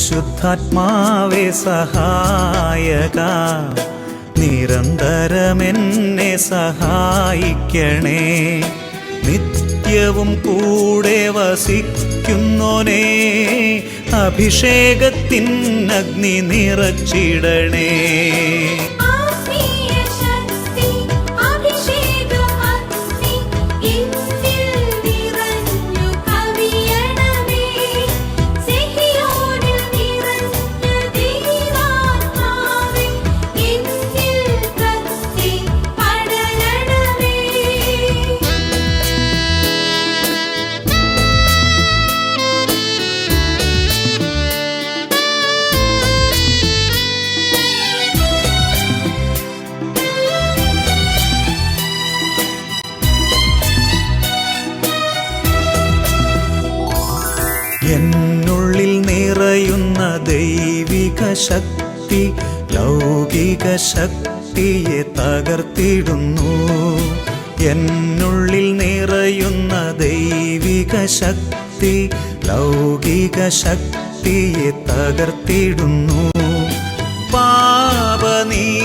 പരിശുദ്ധാത്മാവേ സഹായക, നിരന്തരമെന്നെ സഹായിക്കണേ. നിത്യവും കൂടെ വസിക്കുന്നോനേ, അഭിഷേകത്തിൻ അഗ്നി നിറച്ചിടണേ. എന്നുള്ളിൽ നിറയുന്ന ദൈവിക ശക്തി ലൗകിക ശക്തിയെ തകർത്തിടുന്നു. എന്നുള്ളിൽ നിറയുന്ന ദൈവിക ശക്തി ലൗകിക ശക്തിയെ തകർത്തിടുന്നു. പാപനീതി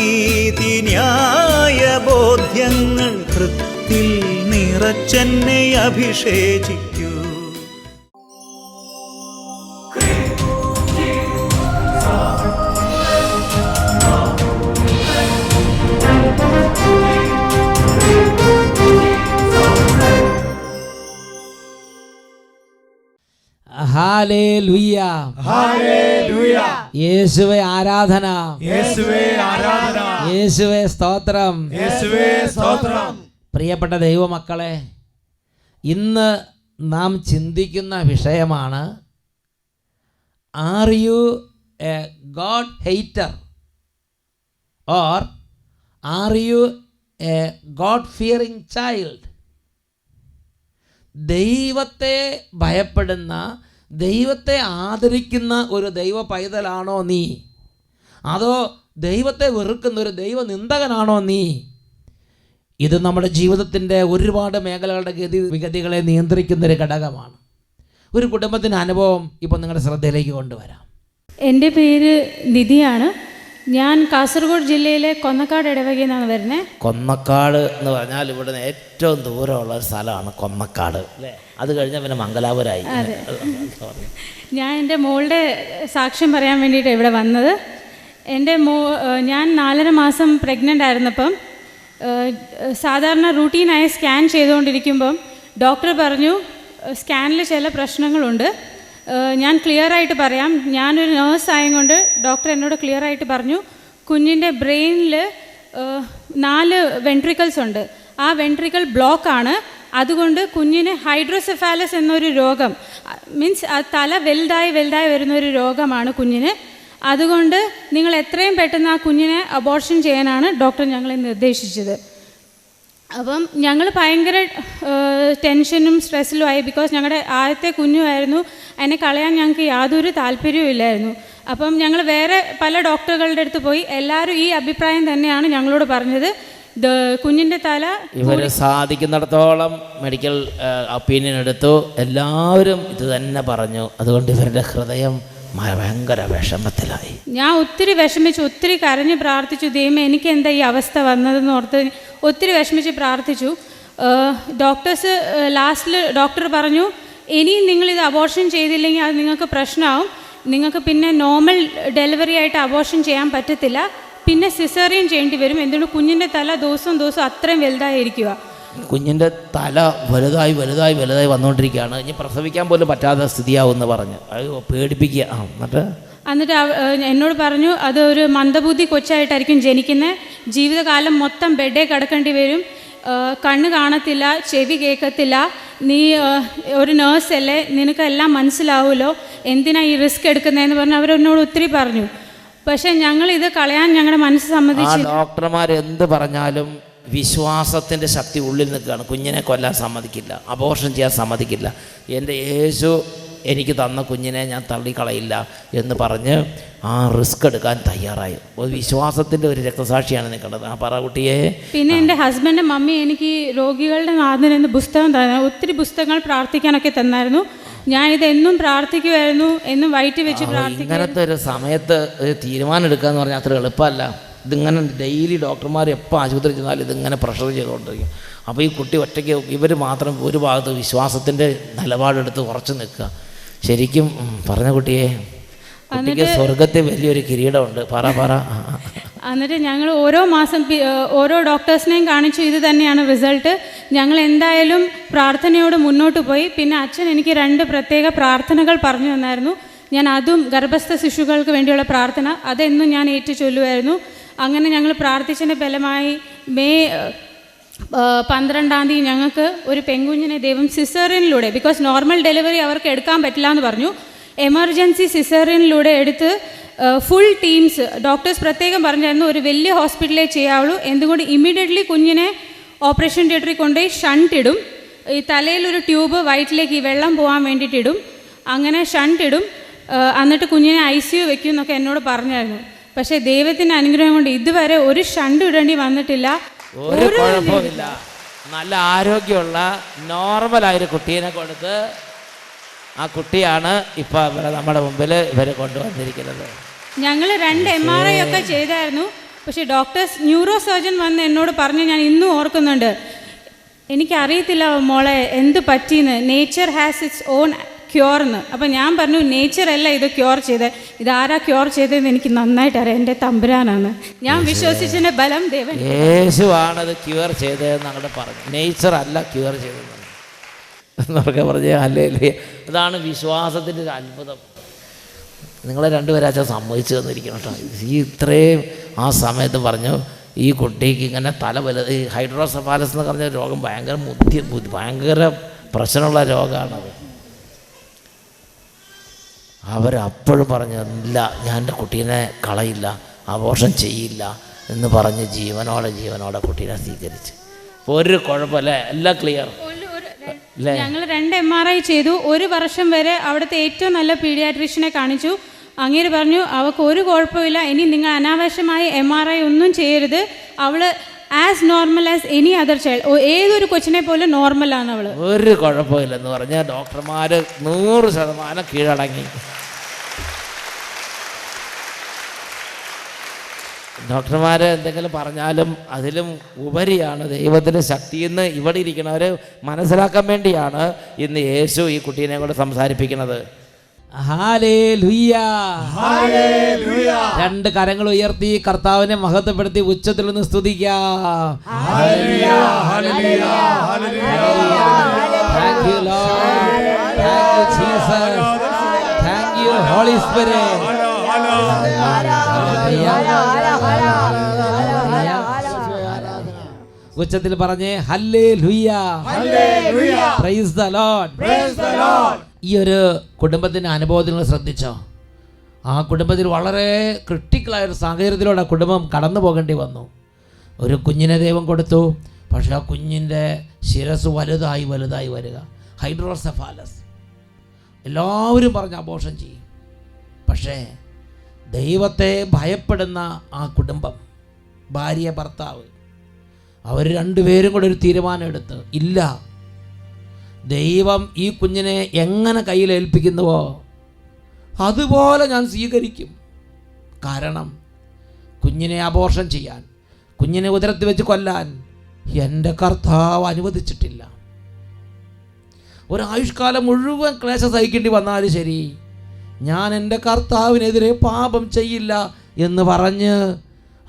ന്യായ ബോധ്യങ്ങൾ ഹൃത്തിൽ നിറച്ചെന്നെ അഭിഷേചിക്കൂ. Hallelujah, hallelujah. യേശുവേ ആരാധന, യേശുവേ ആരാധന, യേശുവേ സ്തോത്രം, യേശുവേ സ്തോത്രം. പ്രിയപ്പെട്ട ദൈവമക്കളെ, ഇന്ന് നാം ചിന്തിക്കുന്ന വിഷയമാണ് are you a God hater or are you a God fearing child? ദൈവത്തെ ഭയപ്പെടുന്ന, ദൈവത്തെ ആദരിക്കുന്ന ഒരു ദൈവ പൈതലാണോ നീ, അതോ ദൈവത്തെ വെറുക്കുന്ന ഒരു ദൈവ നിന്ദകനാണോ നീ? ഇത് നമ്മുടെ ജീവിതത്തിൻ്റെ ഒരുപാട് മേഖലകളുടെ വിഗതികളെ നിയന്ത്രിക്കുന്നൊരു ഘടകമാണ്. ഒരു കുടുംബത്തിൻ്റെ അനുഭവം ഇപ്പോൾ നിങ്ങളുടെ ശ്രദ്ധയിലേക്ക് കൊണ്ടുവരാം. എൻ്റെ പേര് നിധിയാണ്. ഞാൻ കാസർഗോഡ് ജില്ലയിലെ കൊന്നക്കാട് ഇടവകയിൽ നിന്നാണ് വരുന്നത്. കൊന്നക്കാട് എന്ന് പറഞ്ഞാൽ ഇവിടുന്ന് ഏറ്റവും ദൂരമുള്ള ഒരു സ്ഥലമാണ് കൊന്നക്കാട്, അല്ലേ? അത് കഴിഞ്ഞാൽ പിന്നെ മംഗലാപുരമായി. ഞാൻ എൻ്റെ മോളുടെ സാക്ഷ്യം പറയാൻ വേണ്ടിയിട്ട് ഇവിടെ വന്നത്. ഞാൻ 4.5 മാസം പ്രഗ്നൻ്റ് ആയിരുന്നപ്പം സാധാരണ റൂട്ടീനായി സ്കാൻ ചെയ്തുകൊണ്ടിരിക്കുമ്പം ഡോക്ടർ പറഞ്ഞു സ്കാനിൽ ചില പ്രശ്നങ്ങളുണ്ട്. ഞാൻ ക്ലിയറായിട്ട് പറയാം, ഞാനൊരു നേഴ്സായതുകൊണ്ട് ഡോക്ടർ എന്നോട് ക്ലിയറായിട്ട് പറഞ്ഞു കുഞ്ഞിൻ്റെ ബ്രെയിനിൽ 4 വെൻട്രിക്കിൾസ് ഉണ്ട്. ആ വെൻട്രിക്കിൾ ബ്ലോക്കാണ്. അതുകൊണ്ട് കുഞ്ഞിന് ഹൈഡ്രോസെഫാലസ് എന്നൊരു രോഗം, മീൻസ് തല വലുതായി വരുന്നൊരു രോഗമാണ് കുഞ്ഞിന്. അതുകൊണ്ട് നിങ്ങൾ എത്രയും പെട്ടെന്ന് ആ കുഞ്ഞിനെ അബോർഷൻ ചെയ്യാനാണ് ഡോക്ടർ ഞങ്ങളെ നിർദ്ദേശിച്ചത്. അപ്പം ഞങ്ങൾ ഭയങ്കര ടെൻഷനും സ്ട്രെസ്സിലും ആയി. ബിക്കോസ് ഞങ്ങളുടെ ആദ്യത്തെ കുഞ്ഞുമായിരുന്നു, അതിനെ കളയാൻ ഞങ്ങൾക്ക് യാതൊരു താല്പര്യവും ഇല്ലായിരുന്നു. അപ്പം ഞങ്ങൾ വേറെ പല ഡോക്ടറുകളുടെ അടുത്ത് പോയി. എല്ലാവരും ഈ അഭിപ്രായം തന്നെയാണ് ഞങ്ങളോട് പറഞ്ഞത്. കുഞ്ഞിൻ്റെ തല ഇവർ സാധിക്കുന്നിടത്തോളം മെഡിക്കൽ ഒപ്പീനിയൻ എടുത്തു, എല്ലാവരും ഇത് തന്നെ പറഞ്ഞു. അതുകൊണ്ട് ഇവരുടെ ഹൃദയം ഭയങ്കര വിഷമത്തിലായി. ഞാൻ ഒത്തിരി വിഷമിച്ചു, ഒത്തിരി കരഞ്ഞ് പ്രാർത്ഥിച്ചു. ദൈവമേ, എനിക്ക് എന്താ ഈ അവസ്ഥ വന്നതെന്ന് ഓർത്ത് ഒത്തിരി വിഷമിച്ച് പ്രാർത്ഥിച്ചു. ഡോക്ടേഴ്സ് ലാസ്റ്റിൽ ഡോക്ടർ പറഞ്ഞു, ഇനിയും നിങ്ങളിത് അബോർഷൻ ചെയ്തില്ലെങ്കിൽ അത് നിങ്ങൾക്ക് പ്രശ്നമാവും. നിങ്ങൾക്ക് പിന്നെ നോർമൽ ഡെലിവറി ആയിട്ട് അബോർഷൻ ചെയ്യാൻ പറ്റത്തില്ല, പിന്നെ സിസേറിയൻ ചെയ്യേണ്ടി വരും. എന്തുകൊണ്ട് കുഞ്ഞിൻ്റെ തല ദിവസവും അത്രയും വലുതായിരിക്കുക. കുഞ്ഞിൻ്റെ തല വലുതായി വന്നുകൊണ്ടിരിക്കുകയാണ്. ഇനി പ്രസവിക്കാൻ പോലും പറ്റാത്ത സ്ഥിതിയാവുമെന്ന് പറഞ്ഞ് അയ്യോ പേടിപ്പിക്കുക. എന്നിട്ട് എന്നോട് പറഞ്ഞു അതൊരു മന്ദബുദ്ധി കൊച്ചായിട്ടായിരിക്കും ജനിക്കുന്നത്, ജീവിതകാലം മൊത്തം ബെഡേ കിടക്കേണ്ടി വരും, കണ്ണ് കാണത്തില്ല, ചെവി കേൾക്കത്തില്ല, നീ ഒരു നേഴ്സല്ലേ, നിനക്കെല്ലാം മനസ്സിലാവുമല്ലോ, എന്തിനാ ഈ റിസ്ക് എടുക്കുന്നതെന്ന് പറഞ്ഞ് അവരെന്നോട് ഒത്തിരി പറഞ്ഞു. പക്ഷേ ഞങ്ങളിത് കളയാൻ ഞങ്ങളുടെ മനസ്സ് സമ്മതിച്ചു. ഡോക്ടർമാർ എന്ത് പറഞ്ഞാലും വിശ്വാസത്തിൻ്റെ ശക്തി ഉള്ളിൽ നിൽക്കുകയാണ്. കുഞ്ഞിനെ കൊല്ലാൻ സമ്മതിക്കില്ല, അബോർഷൻ ചെയ്യാൻ സമ്മതിക്കില്ല. എൻ്റെ യേശു എനിക്ക് തന്ന കുഞ്ഞിനെ ഞാൻ തള്ളിക്കളയില്ല എന്ന് പറഞ്ഞ് ആ റിസ്ക് എടുക്കാൻ തയ്യാറായി. ഒരു വിശ്വാസത്തിൻ്റെ ഒരു രക്തസാക്ഷിയാണ് നിൽക്കേണ്ടത്. ആ പറ കുട്ടിയെ. പിന്നെ എൻ്റെ ഹസ്ബൻഡ് മമ്മി എനിക്ക് രോഗികളുടെ നാഥൻ എന്ന പുസ്തകം തന്നെ ഒത്തിരി പുസ്തകങ്ങൾ പ്രാർത്ഥിക്കാനൊക്കെ തന്നായിരുന്നു. ഞാൻ ഇതെന്നും പ്രാർത്ഥിക്കുമായിരുന്നു, എന്നും വയറ്റി വെച്ച് പ്രാർത്ഥിക്കും. ഇങ്ങനത്തെ ഒരു സമയത്ത് ഒരു തീരുമാനം എടുക്കുക എന്ന് പറഞ്ഞാൽ അത്ര എളുപ്പമല്ല. ഇതിങ്ങനെ ഡെയിലി ഡോക്ടർമാർ എപ്പോൾ ആശുപത്രി ചെന്നാലും ഇതിങ്ങനെ പ്രഷർ ചെയ്തുകൊണ്ടിരിക്കും. അപ്പോൾ ഈ കുട്ടി ഒറ്റയ്ക്ക് ഇവർ മാത്രം ഒരു ഭാഗത്ത് വിശ്വാസത്തിൻ്റെ നിലപാടെടുത്ത് ഉറച്ചു നിൽക്കുക. ശരിക്കും പറഞ്ഞ കുട്ടിയെ, കുട്ടിക്ക് സ്വർഗത്തിൽ വലിയൊരു കിരീടമുണ്ട്. പറ. എന്നിട്ട് ഞങ്ങൾ ഓരോ മാസം ഓരോ ഡോക്ടേഴ്സിനെയും കാണിച്ചു. ഇത് തന്നെയാണ് റിസൾട്ട്. ഞങ്ങൾ എന്തായാലും പ്രാർത്ഥനയോട് മുന്നോട്ട് പോയി. പിന്നെ അച്ഛൻ എനിക്ക് 2 പ്രത്യേക പ്രാർത്ഥനകൾ പറഞ്ഞു തന്നായിരുന്നു. ഞാൻ അതും ഗർഭസ്ഥ ശിശുക്കൾക്ക് വേണ്ടിയുള്ള പ്രാർത്ഥന അതെന്നും ഞാൻ ഏറ്റു ചൊല്ലുമായിരുന്നു. അങ്ങനെ ഞങ്ങൾ പ്രാർത്ഥിച്ചതിൻ്റെ ഫലമായി മെയ് 12-ാം തീയതി ഞങ്ങൾക്ക് ഒരു പെൺകുഞ്ഞിനെ ദൈവം സിസേറിയനിലൂടെ, ബിക്കോസ് നോർമൽ ഡെലിവറി അവർക്ക് എടുക്കാൻ പറ്റില്ല എന്ന് പറഞ്ഞു, എമർജൻസി സിസേറിയനിലൂടെ എടുത്ത് ഫുൾ ടീംസ് ഡോക്ടേഴ്സ് പ്രത്യേകം പറഞ്ഞായിരുന്നു ഒരു വലിയ ഹോസ്പിറ്റലേ ചെയ്യാവുള്ളൂ. എന്തുകൊണ്ട് ഇമ്മീഡിയറ്റ്ലി കുഞ്ഞിനെ ഓപ്പറേഷൻ തിയേറ്ററിൽ കൊണ്ടുപോയി ഷണ്ട് ഇടും. ഈ തലയിലൊരു ട്യൂബ് വയറ്റിലേക്ക് ഈ വെള്ളം പോകാൻ വേണ്ടിയിട്ടിടും. അങ്ങനെ ഷണ്ട് ഇടും. എന്നിട്ട് കുഞ്ഞിനെ ICU വെക്കും എന്നൊക്കെ എന്നോട് പറഞ്ഞായിരുന്നു. പക്ഷേ ദൈവത്തിൻ്റെ അനുഗ്രഹം കൊണ്ട് ഇതുവരെ ഒരു ഷണ്ട് ഇടേണ്ടി വന്നിട്ടില്ല. ഒരു കുഴപ്പമില്ല. നല്ല ആരോഗ്യമുള്ള നോർമലായൊരു കുട്ടീനെ കൊടുത്ത് ആ കുട്ടിയാണ് ഇപ്പം ഇവിടെ നമ്മുടെ മുമ്പിൽ ഇവരെ കൊണ്ടുവന്നിരിക്കുന്നത്. ഞങ്ങൾ 2 MRI ഒക്കെ ചെയ്തായിരുന്നു. പക്ഷേ ഡോക്ടേഴ്സ് ന്യൂറോ സർജൻ വന്ന് എന്നോട് പറഞ്ഞ് ഞാൻ ഇന്നും ഓർക്കുന്നുണ്ട്, എനിക്കറിയത്തില്ല മോളെ എന്ത് പറ്റിയെന്ന്, nature has its own cure എന്ന്. അപ്പം ഞാൻ പറഞ്ഞു നേച്ചറല്ല ഇത് ക്യൂർ ചെയ്തത്, ഇതാരാ ക്യൂർ ചെയ്തതെന്ന് എനിക്ക് നന്നായിട്ട് അറിയാം, എൻ്റെ തമ്പുരാനാണ്. ഞാൻ വിശ്വസിച്ചതിൻ്റെ ബലം ദേവൻ യേശുവാണത് ക്യൂർ ചെയ്തതെന്ന് അങ്ങോട്ട് പറഞ്ഞു. നേച്ചർ അല്ല ക്യൂർ ചെയ്തത് എന്നൊക്കെ പറഞ്ഞ് ഹല്ലേലൂയ. ഇതാണ് വിശ്വാസത്തിൻ്റെ ഒരു അത്ഭുതം. നിങ്ങളെ 2 പേരാച്ചാൽ സമ്മതിച്ചു തന്നിരിക്കണം കേട്ടോ. ഈ ഇത്രയും ആ സമയത്ത് പറഞ്ഞു ഈ കുട്ടിക്ക് ഇങ്ങനെ ഈ ഹൈഡ്രോസെഫാലസ് എന്ന് പറഞ്ഞ രോഗം ഭയങ്കര പ്രശ്നമുള്ള രോഗമാണത്. അവരപ്പോഴും പറഞ്ഞു ഇല്ല, ഞാൻ എൻ്റെ കുട്ടീനെ കളയില്ല, അബോർഷൻ ചെയ്യില്ല എന്ന് പറഞ്ഞ് ജീവനോടെ കുട്ടീനെ സ്വീകരിച്ച്. ഒരു കുഴപ്പമില്ല, എല്ലാം ക്ലിയർ. ഞങ്ങൾ 2 MRI ചെയ്തു. 1 വർഷം വരെ അവിടുത്തെ ഏറ്റവും നല്ല പീഡിയാട്രീഷ്യനെ കാണിച്ചു. അങ്ങേര് പറഞ്ഞു അവൾക്ക് ഒരു കുഴപ്പമില്ല, ഇനി നിങ്ങൾ അനാവശ്യമായി MRI ഒന്നും ചെയ്യരുത്, അവൾ as normal as any other child, ഏതൊരു കൊച്ചിനെ പോലെ നോർമലാണ് അവൾ, ഒരു കുഴപ്പമില്ലെന്ന് പറഞ്ഞാൽ ഡോക്ടർമാർ 100% കീഴടങ്ങി. ഡോക്ടർമാർ എന്തെങ്കിലും പറഞ്ഞാലും അതിലും ഉപരിയാണ് ദൈവത്തിൻ്റെ ശക്തിയെന്ന് ഇവിടെ ഇരിക്കുന്നവർ മനസ്സിലാക്കാൻ വേണ്ടിയാണ് ഇന്ന് യേശു ഈ കുട്ടീനെ കൂടെ സംസാരിപ്പിക്കുന്നത്. Hallelujah, hallelujah. 2 കരങ്ങൾ ഉയർത്തി കർത്താവിനെ മഹത്വപ്പെടുത്തി ഉച്ചത്തിൽ നിന്ന് സ്തുതിക്കാം. Hallelujah, hallelujah, hallelujah. Thank you Lord, thank you Jesus, thank you Holy Spirit. ഉച്ചത്തിൽ പറഞ്ഞേ hallelujah, hallelujah, praise the Lord, praise the Lord. ഈ ഒരു കുടുംബത്തിൻ്റെ അനുഭവത്തിൽ നിങ്ങൾ ശ്രദ്ധിച്ചോ? ആ കുടുംബത്തിൽ വളരെ ക്രിട്ടിക്കലായൊരു സാഹചര്യത്തിലൂടെ കുടുംബം കടന്നു പോകേണ്ടി വന്നു. ഒരു കുഞ്ഞിനെ ദൈവം കൊടുത്തു, പക്ഷേ ആ കുഞ്ഞിൻ്റെ ശിരസ് വലുതായി വരിക, ഹൈഡ്രോസെഫാലസ്. എല്ലാവരും പറഞ്ഞ് അബോർഷൻ ചെയ്യും. പക്ഷേ ദൈവത്തെ ഭയപ്പെടുന്ന ആ കുടുംബം, ഭാര്യ ഭർത്താവ്, അവർ 2 പേരും കൂടെ ഒരു തീരുമാനം എടുത്ത്, ഇല്ല, ദൈവം ഈ കുഞ്ഞിനെ എങ്ങനെ കയ്യിൽ ഏൽപ്പിക്കുന്നുവോ അതുപോലെ ഞാൻ സ്വീകരിക്കും. കാരണം കുഞ്ഞിനെ അബോർഷൻ ചെയ്യാൻ, കുഞ്ഞിനെ ഉദരത്തിൽ വെച്ച് കൊല്ലാൻ എൻ്റെ കർത്താവ് അനുവദിച്ചിട്ടില്ല. ഒരായുഷ്കാലം മുഴുവൻ ക്ലേശം സഹിക്കേണ്ടി വന്നാലും ശരി, ഞാൻ എൻ്റെ കർത്താവിനെതിരെ പാപം ചെയ്യില്ല എന്ന് പറഞ്ഞ്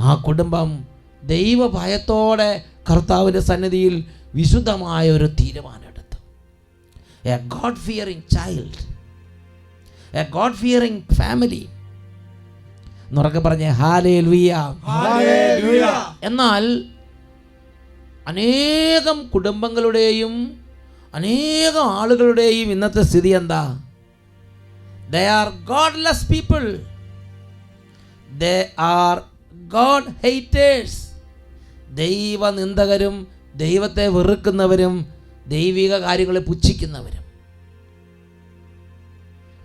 ആ കുടുംബം ദൈവഭയത്തോടെ കർത്താവിൻ്റെ സന്നിധിയിൽ വിശുദ്ധമായ ഒരു തീരുമാനമെടുത്തു. A God fearing child, a God fearing family എന്നുറക്കെ പറഞ്ഞേ ഹല്ലേലൂയ, ഹല്ലേലൂയ. എന്നാൽ അനേകം കുടുംബങ്ങളുടെയും അനേകം ആളുകളുടെയും ഇന്നത്തെ സ്ഥിതി എന്താ? They are godless people. They are God haters. ദൈവ നിന്ദകരും ദൈവത്തെ വെറുക്കുന്നവരും ദൈവിക കാര്യങ്ങളെ പുച്ഛിക്കുന്നവരും.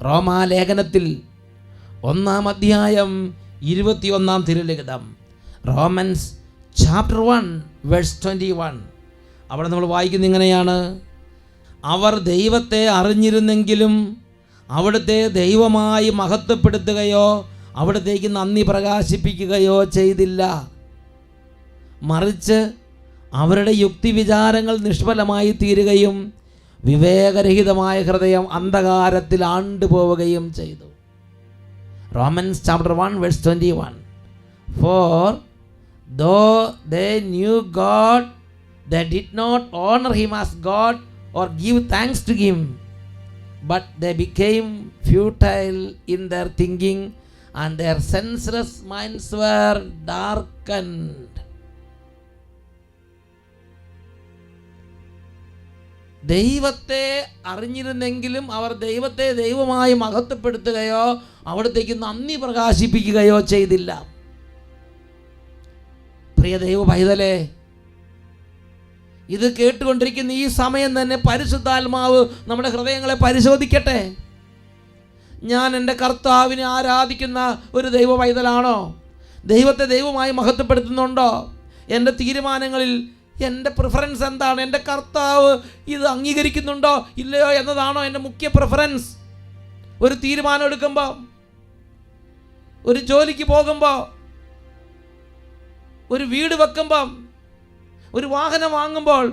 റോമാലേഖനത്തിൽ 1-ാം അധ്യായം 21-ാം തിരുലിഖിതം, റോമൻസ് ചാപ്റ്റർ 1 വേഴ്സ് 21, അവിടെ നമ്മൾ വായിക്കുന്നത് ഇങ്ങനെയാണ്: അവർ ദൈവത്തെ അറിഞ്ഞിരുന്നെങ്കിലും അവിടുത്തെ ദൈവമായി മഹത്വപ്പെടുത്തുകയോ അവിടത്തേക്ക് നന്ദി പ്രകാശിപ്പിക്കുകയോ ചെയ്തില്ല. മറിച്ച് അവരുടെ യുക്തിവിചാരങ്ങൾ നിഷ്ഫലമായി തീരുകയും വിവേകരഹിതമായ ഹൃദയം അന്ധകാരത്തിൽ ആണ്ടുപോവുകയും ചെയ്തു. Romans chapter 1 verse 21. For though they knew God, they did not honor him as God or give thanks to him, but they became futile in their thinking and their senseless minds were darkened. ദൈവത്തെ അറിഞ്ഞിരുന്നെങ്കിലും അവർ ദൈവത്തെ ദൈവമായി മഹത്വപ്പെടുത്തുകയോ അവിടത്തേക്ക് നന്ദി പ്രകാശിപ്പിക്കുകയോ ചെയ്തില്ല. പ്രിയ ദൈവ പൈതലേ, ഇത് കേട്ടുകൊണ്ടിരിക്കുന്ന ഈ സമയം തന്നെ പരിശുദ്ധാത്മാവ് നമ്മുടെ ഹൃദയങ്ങളെ പരിശോധിക്കട്ടെ. ഞാൻ എൻ്റെ കർത്താവിനെ ആരാധിക്കുന്ന ഒരു ദൈവ പൈതലാണോ? ദൈവത്തെ ദൈവമായി മഹത്വപ്പെടുത്തുന്നുണ്ടോ? എൻ്റെ തീരുമാനങ്ങളിൽ എൻ്റെ പ്രിഫറൻസ് എന്താണ്? എൻ്റെ കർത്താവ് ഇത് അംഗീകരിക്കുന്നുണ്ടോ ഇല്ലയോ എന്നതാണോ എൻ്റെ മുഖ്യ പ്രിഫറൻസ്? ഒരു തീരുമാനം എടുക്കുമ്പോൾ, ഒരു ജോലിക്ക് പോകുമ്പോൾ, ഒരു വീട് വെക്കുമ്പം, ഒരു വാഹനം വാങ്ങുമ്പോൾ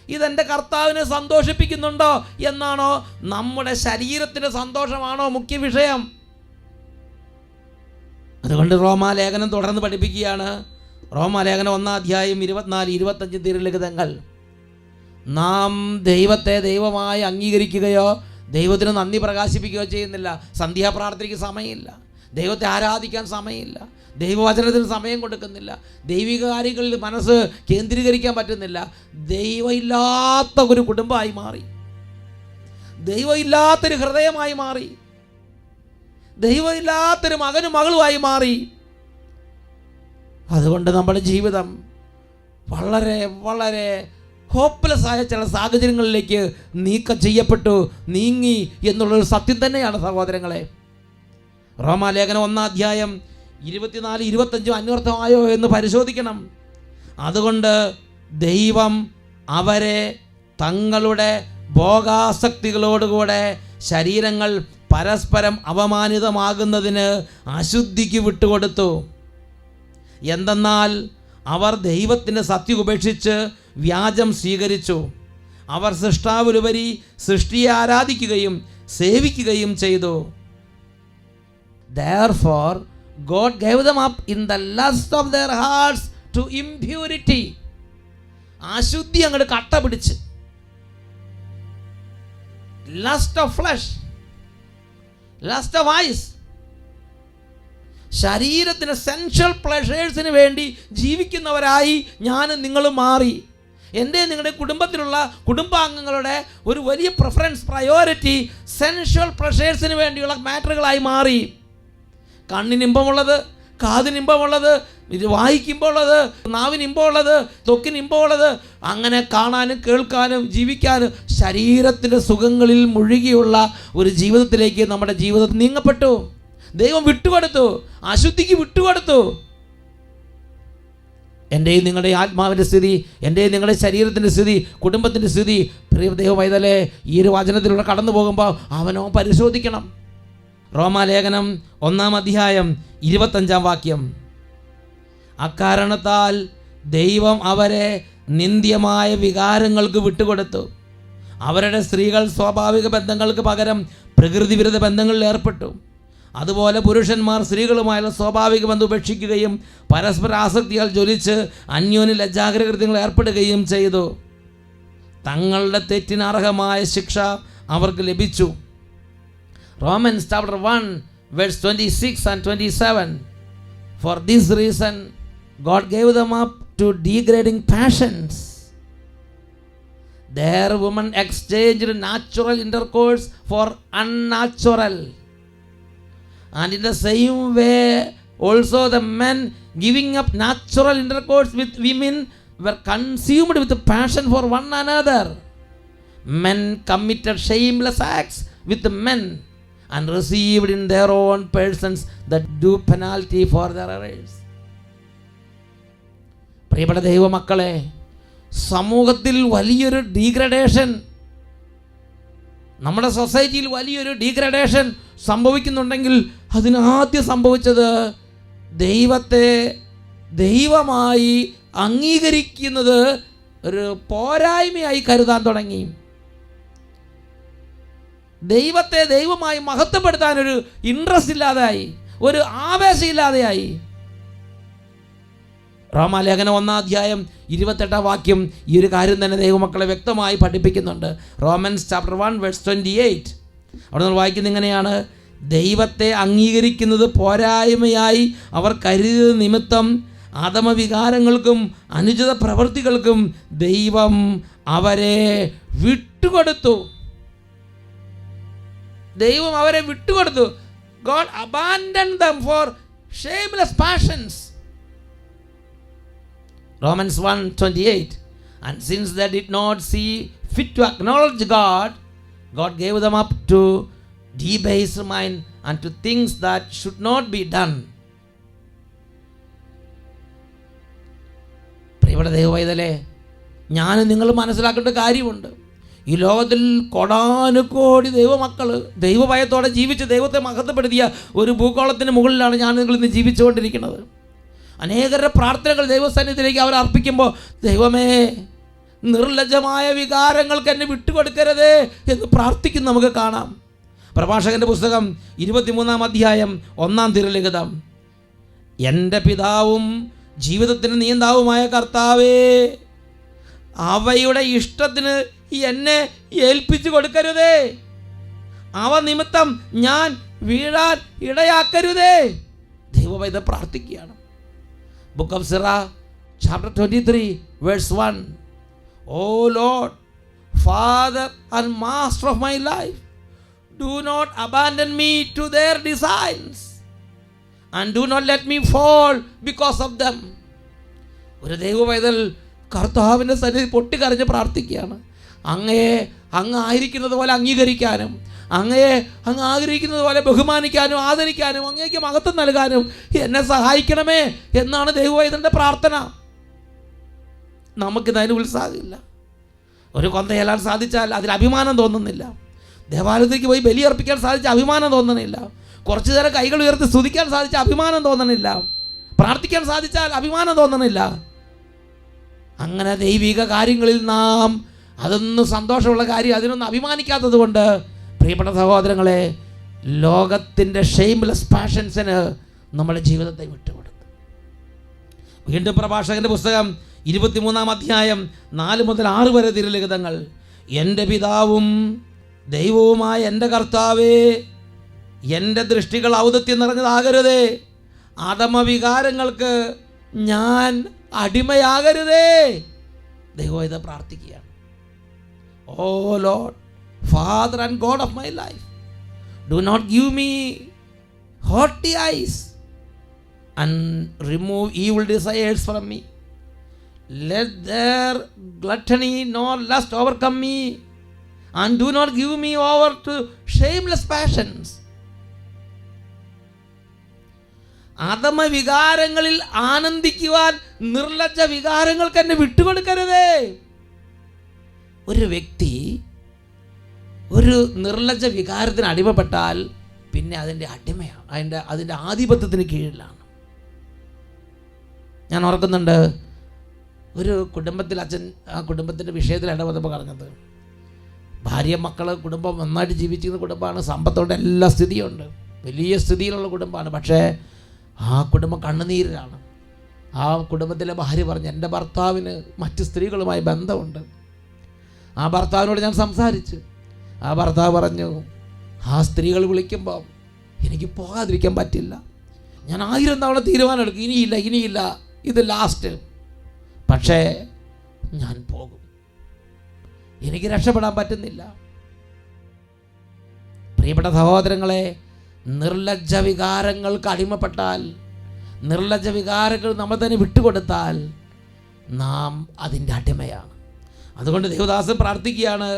ഇതെൻ്റെ കർത്താവിനെ സന്തോഷിപ്പിക്കുന്നുണ്ടോ എന്നാണോ? നമ്മുടെ ശരീരത്തിൻ്റെ സന്തോഷമാണോ മുഖ്യ വിഷയം? അതുകൊണ്ട് റോമാലേഖനം തുടർന്ന് പഠിപ്പിക്കുകയാണ്. റോമാലേഖനം 1-ാം 24-25 തിരുലിഖിതങ്ങൾ. നാം ദൈവത്തെ ദൈവമായി അംഗീകരിക്കുകയോ ദൈവത്തിന് നന്ദി പ്രകാശിപ്പിക്കുകയോ ചെയ്യുന്നില്ല. സന്ധ്യാപ്രാർത്ഥനയ്ക്ക് സമയമില്ല, ദൈവത്തെ ആരാധിക്കാൻ സമയമില്ല, ദൈവവചനത്തിന് സമയം കൊടുക്കുന്നില്ല, ദൈവിക കാര്യങ്ങളിൽ മനസ്സ് കേന്ദ്രീകരിക്കാൻ പറ്റുന്നില്ല. ദൈവമില്ലാത്ത ഒരു കുടുംബമായി മാറി, ദൈവമില്ലാത്തൊരു ഹൃദയമായി മാറി, ദൈവമില്ലാത്തൊരു മകനും മകളുമായി മാറി. അതുകൊണ്ട് നമ്മുടെ ജീവിതം വളരെ വളരെ ഹോപ്പ്ലെസ് ആയ ചില സാഹചര്യങ്ങളിലേക്ക് നീക്കം ചെയ്യപ്പെട്ടു, നീങ്ങി എന്നുള്ളൊരു സത്യം തന്നെയാണ് സഹോദരങ്ങളെ. റോമാലേഖനം 1-ാം 24-25 അന്വർത്ഥമായോ എന്ന് പരിശോധിക്കണം. അതുകൊണ്ട് ദൈവം അവരെ തങ്ങളുടെ ഭോഗാസക്തികളോടുകൂടെ ശരീരങ്ങൾ പരസ്പരം അപമാനിതമാകുന്നതിന് അശുദ്ധിക്ക് വിട്ടുകൊടുത്തു. എന്തെന്നാൽ അവർ ദൈവത്തിൻ്റെ സത്യം ഉപേക്ഷിച്ച് വ്യാജം സ്വീകരിച്ചു. അവർ സൃഷ്ടാവിലുപരി സൃഷ്ടിയെ ആരാധിക്കുകയും സേവിക്കുകയും ചെയ്തു. Therefore God gave them up in the lust of their hearts to impurity. അശുദ്ധി അങ്ങോട്ട് കട്ട പിടിച്ച്, lust of flesh, lust of eyes, ശരീരത്തിന് സെൻഷ്വൽ പ്ലഷേഴ്സിന് വേണ്ടി ജീവിക്കുന്നവരായി ഞാനും നിങ്ങളും മാറി. എൻ്റെ നിങ്ങളുടെ കുടുംബത്തിലുള്ള കുടുംബാംഗങ്ങളുടെ ഒരു വലിയ പ്രിഫറൻസ്, പ്രയോറിറ്റി സെൻഷ്വൽ പ്ലഷേഴ്സിന് വേണ്ടിയുള്ള മാറ്ററുകളായി മാറി. കണ്ണിനിമ്പമുള്ളത്, കാതിനിമ്പമുള്ളത്, വായിക്കുമ്പോൾ ഉള്ളത്, നാവിനിമ്പം ഉള്ളത്, ത്വക്കിനിമ്പം ഉള്ളത്, അങ്ങനെ കാണാനും കേൾക്കാനും ജീവിക്കാനും ശരീരത്തിൻ്റെ സുഖങ്ങളിൽ മുഴുകിയുള്ള ഒരു ജീവിതത്തിലേക്ക് നമ്മുടെ ജീവിതം നീങ്ങപ്പെട്ടു. ദൈവം വിട്ടുകൊടുത്തു, അശുദ്ധിക്ക് വിട്ടുകൊടുത്തു. എൻ്റെയും നിങ്ങളുടെ ആത്മാവിൻ്റെ സ്ഥിതി, എൻ്റെയും നിങ്ങളുടെ ശരീരത്തിൻ്റെ സ്ഥിതി, കുടുംബത്തിൻ്റെ സ്ഥിതി, പ്രിയ ദൈവ പൈതലേ, ഈ ഒരു വചനത്തിലൂടെ കടന്നു പോകുമ്പോൾ അവനോ പരിശോധിക്കണം. റോമാലേഖനം 1-ാം 25-ാം വാക്യം. അക്കാരണത്താൽ ദൈവം അവരെ നിന്ദ്യമായ വികാരങ്ങൾക്ക് വിട്ടുകൊടുത്തു. അവരുടെ സ്ത്രീകൾ സ്വാഭാവിക ബന്ധങ്ങൾക്ക് പകരം പ്രകൃതിവിരുദ്ധ ബന്ധങ്ങളിൽ ഏർപ്പെട്ടു. അതുപോലെ പുരുഷന്മാർ സ്ത്രീകളുമായുള്ള സ്വാഭാവിക ബന്ധം ഉപേക്ഷിക്കുകയും പരസ്പര ആസക്തിയാൽ ജ്വലിച്ച് അന്യോന്യ ലജ്ജാഗ്രകൃത്യങ്ങൾ ഏർപ്പെടുകയും ചെയ്തു. തങ്ങളുടെ തെറ്റിന് അർഹമായ ശിക്ഷ അവർക്ക് ലഭിച്ചു. Romans chapter 1 verse 26 and 27. For this reason God gave them up to degrading passions. Their women exchanged natural intercourse for unnatural. And in the same way also the men giving up natural intercourse with women were consumed with passion for one another. Men committed shameless acts with men and received in their own persons the due penalty for their errors. പ്രിയപ്പെട്ട ദൈവമക്കളെ, സമൂഹത്തിൽ വലിയൊരു degradation, നമ്മുടെ സൊസൈറ്റിയിൽ വലിയൊരു degradation സംഭവിക്കുന്നുണ്ടെങ്കിൽ അതിനാദ്യം സംഭവിച്ചത് ദൈവത്തെ ദൈവമായി അംഗീകരിക്കുന്നത് ഒരു പോരായ്മയായി കരുതാൻ തുടങ്ങി. ദൈവത്തെ ദൈവമായി മഹത്വപ്പെടുത്താൻ ഒരു ഇൻട്രസ്റ്റ് ഇല്ലാതെയായി, ഒരു ആവേശമില്ലാതെയായി. റോമാലേഖനം 1:28 ഈ ഒരു കാര്യം തന്നെ ദൈവമക്കളെ വ്യക്തമായി പഠിപ്പിക്കുന്നുണ്ട്. റോമൻസ് ചാപ്റ്റർ 1:28 അവിടെ നമ്മൾ വായിക്കുന്നത് ഇങ്ങനെയാണ്: ദൈവത്തെ അംഗീകരിക്കുന്നത് പോരായ്മയായി അവർ കരുതിയത് നിമിത്തം ആദമവികാരങ്ങൾക്കും അനുചിത പ്രവൃത്തികൾക്കും ദൈവം അവരെ വിട്ടുകൊടുത്തു. ദൈവം അവരെ വിട്ടുകൊടുത്തു. God abandoned them for shameless passions. Romans 1:28. And since they did not see fit to acknowledge God, God gave them up to debased mind and to things that should not be done. പ്രിയപ്പെട്ട ദൈവവൈതലേ, ഞാൻ നിങ്ങൾ മനസ്സിലാക്കേണ്ട കാര്യമുണ്ട്. ഈ ലോകത്തിൽ കോടാനുകോടി ദൈവമക്കൾ ദൈവഭയത്തോടെ ജീവിച്ച് ദൈവത്തെ മഹത്വപ്പെടുത്തിയ ഒരു ഭൂഗോളത്തിന് മുകളിലാണ് ഞാൻ നിങ്ങൾ ഇന്ന് ജീവിച്ചുകൊണ്ടിരിക്കുന്നത്. അനേകരുടെ പ്രാർത്ഥനകൾ ദൈവസന്നിധിയിലേക്ക് അവർ അർപ്പിക്കുമ്പോൾ, ദൈവമേ, നിർലജ്ജമായ വികാരങ്ങൾക്ക് എന്നെ വിട്ടുകൊടുക്കരുതേ എന്ന് പ്രാർത്ഥിക്കും നമുക്ക് കാണാം. പ്രഭാഷകൻ്റെ പുസ്തകം 23 തിരുലിഖിതം: എൻ്റെ പിതാവും ജീവിതത്തിന് നിയന്താവുമായ കർത്താവേ, അവയുടെ ഇഷ്ടത്തിന് എന്നെ ഏൽപ്പിച്ചു കൊടുക്കരുതേ, അവ നിമിത്തം ഞാൻ വീഴാൻ ഇടയാക്കരുതേ. ദൈവം ഇത് പ്രാർത്ഥിക്കുകയാണ്. Book of Sira chapter 23:1. O Lord, father and master of my life, do not abandon me to their designs and do not let me fall because of them. ഒരു ദൈവപൈതൽ കർത്താവിൻ്റെ സന്നിധി പൊട്ടിക്കരഞ്ഞ് പ്രാർത്ഥിക്കുകയാണ്. അങ്ങ് ആയിരിക്കുന്നത് പോലെ അംഗീകരിക്കാനും, അങ്ങയെ അങ്ങ് ആഗ്രഹിക്കുന്നത് പോലെ ബഹുമാനിക്കാനും ആദരിക്കാനും അങ്ങേക്ക് മഹത്വം നൽകാനും എന്നെ സഹായിക്കണമേ എന്നാണ് ദൈവവൈതൻ്റെ പ്രാർത്ഥന. നമുക്കിത് അതിന് ഉത്സാഹമില്ല. ഒരു കൊന്തയെല്ലാം സാധിച്ചാൽ അതിൽ അഭിമാനം തോന്നുന്നില്ല. ദേവാലയത്തിലേക്ക് പോയി ബലിയർപ്പിക്കാൻ സാധിച്ച അഭിമാനം തോന്നുന്നില്ല. കുറച്ചു നേരം കൈകൾ ഉയർത്തി സ്തുതിക്കാൻ സാധിച്ച അഭിമാനം തോന്നണില്ല. പ്രാർത്ഥിക്കാൻ സാധിച്ചാൽ അഭിമാനം തോന്നണില്ല. അങ്ങനെ ദൈവിക കാര്യങ്ങളിൽ നാം അതൊന്നും സന്തോഷമുള്ള കാര്യം, അതിനൊന്നും അഭിമാനിക്കാത്തത് കൊണ്ട് പ്രിയപ്പെട്ട സഹോദരങ്ങളെ, ലോകത്തിൻ്റെ ഷെയിംലെസ് പാഷൻസിന് നമ്മുടെ ജീവിതത്തെ വിട്ടുകൊടുത്തു. വീണ്ടും പ്രഭാഷകൻ്റെ പുസ്തകം 23:4-6 തിരുലിഖിതങ്ങൾ: എൻ്റെ പിതാവും ദൈവവുമായ എൻ്റെ കർത്താവേ, എൻ്റെ ദൃഷ്ടികൾ ഔദത്യം നിറഞ്ഞതാകരുതേ, ആദമവികാരങ്ങൾക്ക് ഞാൻ അടിമയാകരുതേ. ദൈവം ഇത് പ്രാർത്ഥിക്കുകയാണ്. O Lord, father and God of my life, do not give me haughty eyes and remove evil desires from me. Let their gluttony nor lust overcome me, and do not give me over to shameless passions. ആദമവികാരങ്ങളിൽ ആനന്ദിക്കുവാൻ നിർലജ്ജ വികാരങ്ങൾക്ക് എന്നെ വിട്ടുകൊടുക്കരുതേ. ഒരു വ്യക്തി ഒരു നിർലജ്ജ വികാരത്തിന് അടിമപ്പെട്ടാൽ പിന്നെ അതിൻ്റെ അടിമയാണ്, അതിൻ്റെ ആധിപത്യത്തിന് കീഴിലാണ്. ഞാൻ ഓർക്കുന്നുണ്ട്, ഒരു കുടുംബത്തിൽ അച്ഛൻ ആ കുടുംബത്തിൻ്റെ വിഷയത്തിൽ ഇടപെട്ടപ്പോൾ പറഞ്ഞത്, ഭാര്യ മക്കൾ കുടുംബം നന്നായിട്ട് ജീവിച്ചിരുന്ന കുടുംബമാണ്, സമ്പത്തോടെ എല്ലാ സ്ഥിതിയുണ്ട്, വലിയ സ്ഥിതിയിലുള്ള കുടുംബമാണ്. പക്ഷേ ആ കുടുംബം കണ്ണുനീരിലാണ്. ആ കുടുംബത്തിലെ ഭാര്യ പറഞ്ഞു, എൻ്റെ ഭർത്താവിന് മറ്റ് സ്ത്രീകളുമായി ബന്ധമുണ്ട്. ആ ഭർത്താവിനോട് ഞാൻ സംസാരിച്ചു. ആ ഭർത്താവ് പറഞ്ഞു, ആ സ്ത്രീകൾ വിളിക്കുമ്പോൾ എനിക്ക് പോകാതിരിക്കാൻ പറ്റില്ല. ഞാൻ 1000 തവണ തീരുമാനം എടുക്കും, ഇനിയില്ല, ഇത് ലാസ്റ്റ്, പക്ഷേ ഞാൻ പോകും, എനിക്ക് രക്ഷപ്പെടാൻ പറ്റുന്നില്ല. പ്രിയപ്പെട്ട സഹോദരങ്ങളെ, നിർലജ്ജ വികാരങ്ങൾക്ക് അടിമപ്പെട്ടാൽ, നിർലജ്ജ വികാരങ്ങൾ നമ്മൾ തന്നെ വിട്ടുകൊടുത്താൽ നാം അതിൻ്റെ അടിമയാണ്. അതുകൊണ്ട് ദേവദാസൻ പ്രാർത്ഥിക്കുകയാണ്,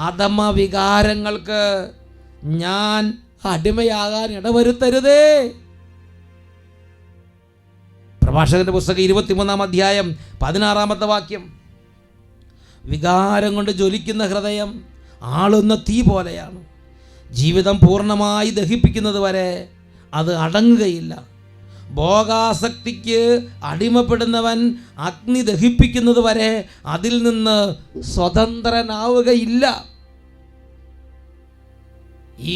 അധമ വികാരങ്ങൾക്ക് ഞാൻ അടിമയാകാൻ ഇടവരുത്തരുതേ. പ്രഭാഷകന്റെ പുസ്തകം 23-16 വികാരം കൊണ്ട് ജ്വലിക്കുന്ന ഹൃദയം ആളുന്ന തീ പോലെയാണ്. ജീവിതം പൂർണ്ണമായി ദഹിപ്പിക്കുന്നത് വരെ അത് അടങ്ങുകയില്ല. ഭോഗാസക്തിക്ക് അടിമപ്പെടുന്നവൻ അഗ്നി ദഹിപ്പിക്കുന്നത് വരെ അതിൽ നിന്ന് സ്വതന്ത്രനാവുകയില്ല.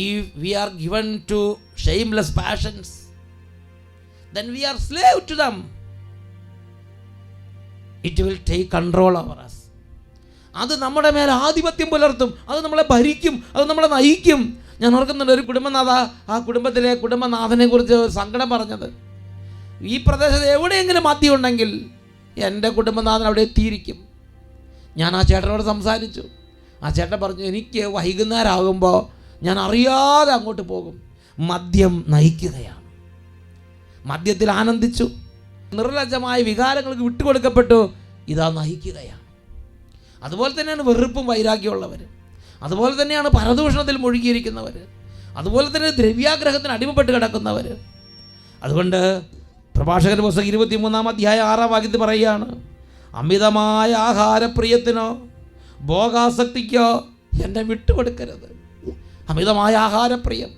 If we are given to shameless passions, then we are slave to them. It will take control over us. അത് നമ്മുടെ മേൽ ആധിപത്യം പുലർത്തും, അത് നമ്മളെ ഭരിക്കും, അത് നമ്മളെ നയിക്കും. ഞാൻ ഓർക്കുന്നുണ്ട് ഒരു കുടുംബനാഥ ആ കുടുംബത്തിലെ കുടുംബനാഥനെ കുറിച്ച് സങ്കടം പറഞ്ഞത്. ഈ പ്രദേശത്ത് എവിടെയെങ്കിലും മദ്യം ഉണ്ടെങ്കിൽ എൻ്റെ കുടുംബനാഥൻ അവിടെ എത്തിയിരിക്കും. ഞാൻ ആ ചേട്ടനോട് സംസാരിച്ചു. ആ ചേട്ടൻ പറഞ്ഞു, എനിക്ക് വൈകുന്നേരം ആകുമ്പോൾ ഞാൻ അറിയാതെ അങ്ങോട്ട് പോകും. മദ്യം നയിക്കുകയാണ്. മദ്യത്തിൽ ആനന്ദിച്ചു, നിർലജ്ജമായ വികാരങ്ങൾക്ക് വിട്ടുകൊടുക്കപ്പെട്ടു. ഇതാ നയിക്കുകയാണ്. അതുപോലെ തന്നെയാണ് വെറുപ്പും വൈരാഗ്യമുള്ളവർ. അതുപോലെ തന്നെയാണ് പരദൂഷണത്തിൽ മുഴുകിയിരിക്കുന്നവർ. അതുപോലെ തന്നെ ദ്രവ്യാഗ്രഹത്തിന് അടിമപ്പെട്ട് കിടക്കുന്നവർ. അതുകൊണ്ട് പ്രഭാഷകന്റെ പുസ്തകം 23-ാം അധ്യായം 6-ാം വാക്യത്തിൽ പറയുകയാണ്, അമിതമായ ആഹാരപ്രിയത്തിനോ ഭോഗാസക്തിക്കോ എന്നെ വിട്ടുകൊടുക്കരുത്. അമിതമായ ആഹാരപ്രിയം,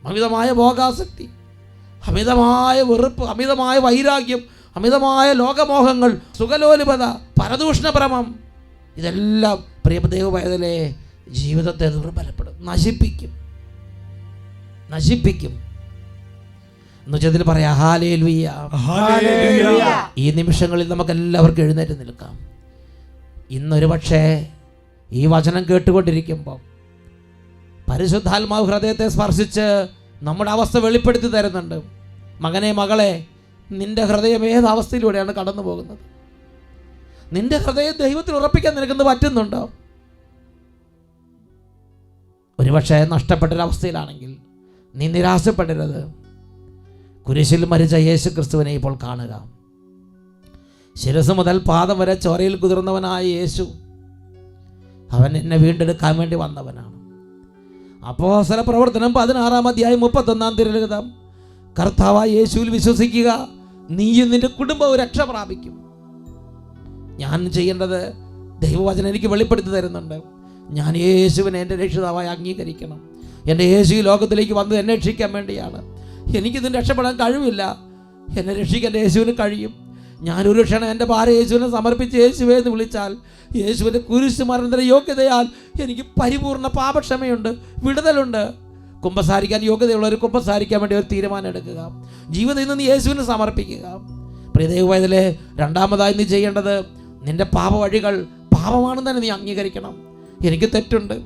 അമിതമായ ഭോഗാസക്തി, അമിതമായ വെറുപ്പ്, അമിതമായ വൈരാഗ്യം, അമിതമായ ലോകമോഹങ്ങൾ, സുഖലോലുപത, പരദൂഷണഭ്രമം, ഇതെല്ലാം പ്രിയ ദൈവപൈതലേ ജീവിതത്തെ ദുർബലപ്പെടും, നശിപ്പിക്കും. എന്നുവെച്ചതിൽ പറയാം ഹല്ലേലൂയ. ഈ നിമിഷങ്ങളിൽ നമുക്ക് എല്ലാവർക്കും എഴുന്നേറ്റ് നിൽക്കാം. ഇന്നൊരു പക്ഷേ ഈ വചനം കേട്ടുകൊണ്ടിരിക്കുമ്പോൾ പരിശുദ്ധാത്മാവ് ഹൃദയത്തെ സ്പർശിച്ച് നമ്മുടെ അവസ്ഥ വെളിപ്പെടുത്തി തരുന്നുണ്ട്. മകനെ, മകളെ, നിന്റെ ഹൃദയം ഏതവസ്ഥയിലൂടെയാണ് കടന്നു പോകുന്നത്? നിന്റെ ഹൃദയം ദൈവത്തിൽ ഉറപ്പിക്കാൻ നിനക്ക് പറ്റുന്നുണ്ടോ? ഒരുപക്ഷെ നഷ്ടപ്പെട്ടൊരവസ്ഥയിലാണെങ്കിൽ നീ നിരാശപ്പെടരുത്. കുരിശിൽ മരിച്ച യേശു ക്രിസ്തുവിനെ ഇപ്പോൾ കാണുക. ശിരസ് മുതൽ പാദം വരെ ചോരയിൽ കുതിർന്നവനായ യേശു, അവൻ എന്നെ വീണ്ടെടുക്കാൻ വേണ്ടി വന്നവനാണ്. അപ്പോസ്തല പ്രവർത്തനം 16-ാം അധ്യായം 31-ാം തിരുലിഖിതം, കർത്താവായ യേശുവിൽ വിശ്വസിക്കുക, നീയും നിന്റെ കുടുംബവും രക്ഷ പ്രാപിക്കും. ഞാൻ ചെയ്യേണ്ടത് ദൈവവചനം എനിക്ക് വെളിപ്പെടുത്തി തരുന്നുണ്ട്. ഞാൻ യേശുവിനെ എൻ്റെ രക്ഷിതാവായി അംഗീകരിക്കണം. എൻ്റെ യേശു ഈ ലോകത്തിലേക്ക് വന്നത് എന്നെ രക്ഷിക്കാൻ വേണ്ടിയാണ്. എനിക്കിതിന് രക്ഷപ്പെടാൻ കഴിവില്ല, എന്നെ രക്ഷിക്കാൻ യേശുവിന് കഴിയും. ഞാനൊരു ക്ഷണം എൻ്റെ ഭാര്യ യേശുവിനെ സമർപ്പിച്ച് യേശുവേ എന്ന് വിളിച്ചാൽ യേശുവിൻ്റെ കുരിശ് മരണത്തിൻ്റെ യോഗ്യതയാൽ എനിക്ക് പരിപൂർണ്ണ പാപക്ഷമയുണ്ട്, വിടുതലുണ്ട്. കുമ്പസാരിക്കാൻ യോഗ്യതയുള്ളവർ കുമ്പസാരിക്കാൻ വേണ്ടി ഒരു തീരുമാനം എടുക്കുക. ജീവിതം ഇന്ന് നീ യേശുവിന് സമർപ്പിക്കുക. പ്രിയ ദൈവവേദലേ, രണ്ടാമതായി നീ ചെയ്യേണ്ടത് നിൻ്റെ പാപവഴികൾ പാപമാണെന്ന് തന്നെ നീ അംഗീകരിക്കണം. എനിക്ക് തെറ്റുണ്ട്,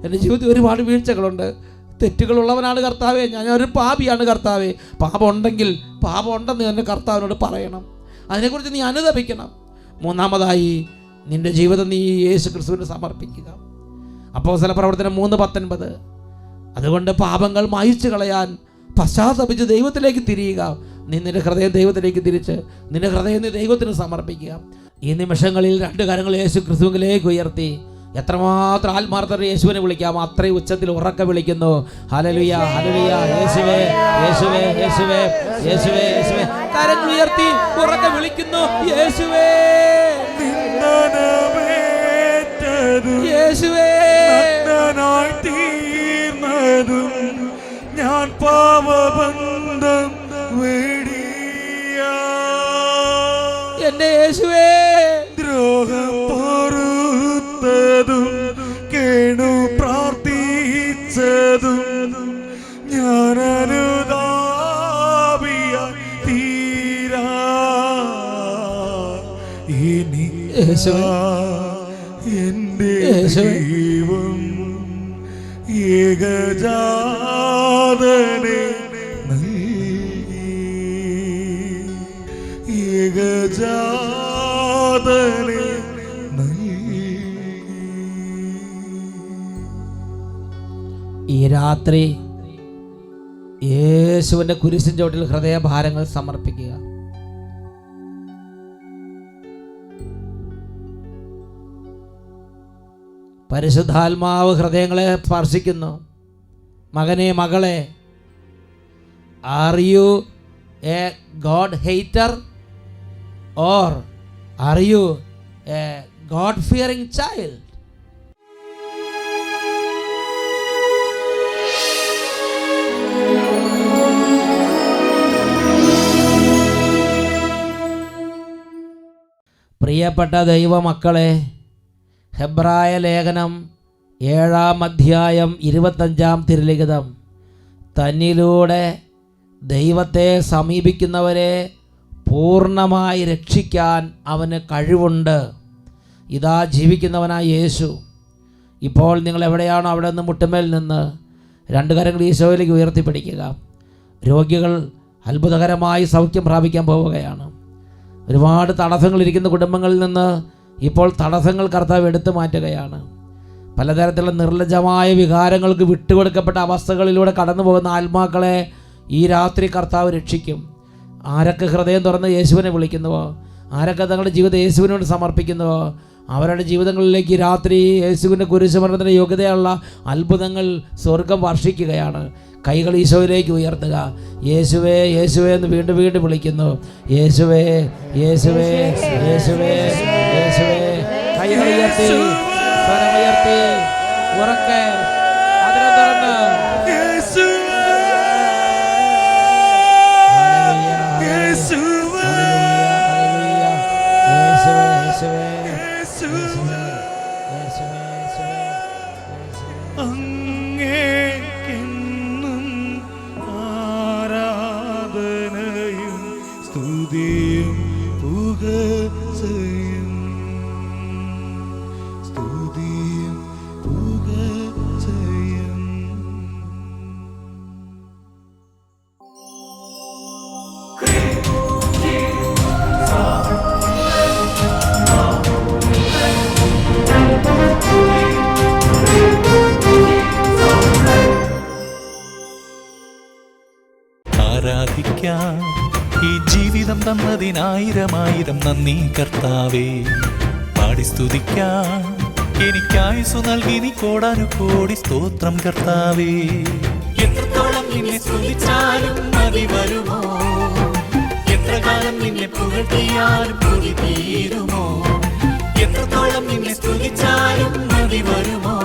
എൻ്റെ ജീവിതത്തിൽ ഒരുപാട് വീഴ്ചകളുണ്ട്, തെറ്റുകളുള്ളവനാണ് കർത്താവേ, ഞാനൊരു പാപിയാണ് കർത്താവേ. പാപം ഉണ്ടെന്ന് തന്നെ കർത്താവിനോട് പറയണം. അതിനെക്കുറിച്ച് നീ അനുതപിക്കണം. മൂന്നാമതായി നിൻ്റെ ജീവിതം നീ യേശു ക്രിസ്തുവിന് സമർപ്പിക്കുക. അപ്പോസ്തല പ്രവർത്തനം 3:19, അതുകൊണ്ട് പാപങ്ങൾ മായിച്ചു കളയാൻ പശ്ചാത്തപിച്ച് ദൈവത്തിലേക്ക് തിരിയുക. നീ നിന്റെ ഹൃദയം ദൈവത്തിലേക്ക് തിരിച്ച് നിന്റെ ഹൃദയം നീ ദൈവത്തിന് സമർപ്പിക്കുക. ഈ നിമിഷങ്ങളിൽ 2 കരങ്ങൾ യേശു ക്രിസ്തുവിലേക്ക് ഉയർത്തി എത്രമാത്രം ആത്മാർത്ഥത യേശുവിനെ വിളിക്കാം അത്രയും ഉച്ചത്തിൽ ഉറക്കെ വിളിക്കുന്നു. ഹല്ലേലൂയ, ഹല്ലേലൂയ, യേശുവേ, യേശുവേ, യേശുവേ, യേശുവേ, യേശുവേ. കരങ്ങൾ ഉയർത്തി ഉറക്കെ വിളിക്കുന്നു, യേശുവേ, യേശുവേ. തീർന്നതും ഞാൻ പാപബന്ധം എന്റെ യേശുവേ, ദ്രോഹം പൊറുത്തതും കേണു പ്രാർത്ഥിച്ചതും ഞാൻ അനുതാപിയ തീരാ ഇനി എന്റെ ദൈവം ഏകജാതനെ ഏകജാതനെ ഈ രാത്രി യേശുവിൻ്റെ കുരിശിൻ ചോട്ടിൽ ഹൃദയഭാരങ്ങൾ സമർപ്പിക്കുക. പരിശുദ്ധാത്മാവ് ഹൃദയങ്ങളെ സ്പർശിക്കുന്നു. മകനെ, മകളെ, R you a God hater or are you a God fearing child? പ്രിയപ്പെട്ട ദൈവമക്കളെ, ഹെബ്രായ ലേഖനം 7-ാം അധ്യായം 25-ാം തിരുലിഖിതം, തന്നിലൂടെ ദൈവത്തെ സമീപിക്കുന്നവരെ പൂർണ്ണമായി രക്ഷിക്കാൻ അവന് കഴിവുണ്ട്. ഇതാ ജീവിക്കുന്നവനായ യേശു. ഇപ്പോൾ നിങ്ങൾ എവിടെയാണോ അവിടെ നിന്ന് മുട്ടുമേൽ നിന്ന് 2 കരങ്ങൾ ഈശോയിലേക്ക് ഉയർത്തിപ്പിടിക്കുക. രോഗികൾ അത്ഭുതകരമായി സൗഖ്യം പ്രാപിക്കാൻ പോവുകയാണ്. ഒരുപാട് തടസ്സങ്ങളിരിക്കുന്ന കുടുംബങ്ങളിൽ നിന്ന് ഇപ്പോൾ തടസ്സങ്ങൾ കർത്താവ് എടുത്തു മാറ്റുകയാണ്. പലതരത്തിലുള്ള നിർലജ്ജമായ വികാരങ്ങൾക്ക് വിട്ടുകൊടുക്കപ്പെട്ട അവസ്ഥകളിലൂടെ കടന്നു പോകുന്ന ആത്മാക്കളെ ഈ രാത്രി കർത്താവ് രക്ഷിക്കും. ആരൊക്കെ ഹൃദയം തുറന്ന് യേശുവിനെ വിളിക്കുന്നുവോ, ആരൊക്കെ തങ്ങളുടെ ജീവിതം യേശുവിനോട് സമർപ്പിക്കുന്നുവോ, അവരുടെ ജീവിതങ്ങളിലേക്ക് രാത്രി യേശുവിൻ്റെ കുരിശുമരണത്തിന് യോഗ്യതയുള്ള അത്ഭുതങ്ങൾ സ്വർഗം വർഷിക്കുകയാണ്. കൈകൾ ഈശോയിലേക്ക് ഉയർത്തുക. യേശുവേ യേശുവേ എന്ന് വീണ്ടും വീണ്ടും വിളിക്കുന്നു. യേശുവേ യേശുവേ യേശുവേ യേശുവേ. കൈകൾ ഉയർത്തി, സ്വരമുയർത്തി, ഉറക്കെ അതിനെ തുറന്ന് അങ്ങേക്കെന്നും ആരാധനയും സ്തുതിയും പുകഴ്ചയും സ്തുതിയും പുകഴ്ചയും. ആരാധിക്കാം ഈ ജീവിതം തന്നതിനായിരമായിരം നന്ദി കർത്താവേ. പാടി സ്തുതിക്കാം എനിക്കായുസ് നൽകി നീ കോടാനുകോടി സ്തോത്രം കർത്താവേ. എത്രത്തോളം നിന്നെ സ്തുതിച്ചാലും മതി വരുമോ, എത്ര കാലം നിന്നെ പുകഴ്ത്തിയാലും കൊതി തീരുമോ, എത്രത്തോളം നിന്നെ സ്തുതിച്ചാലും മതി വരുമോ,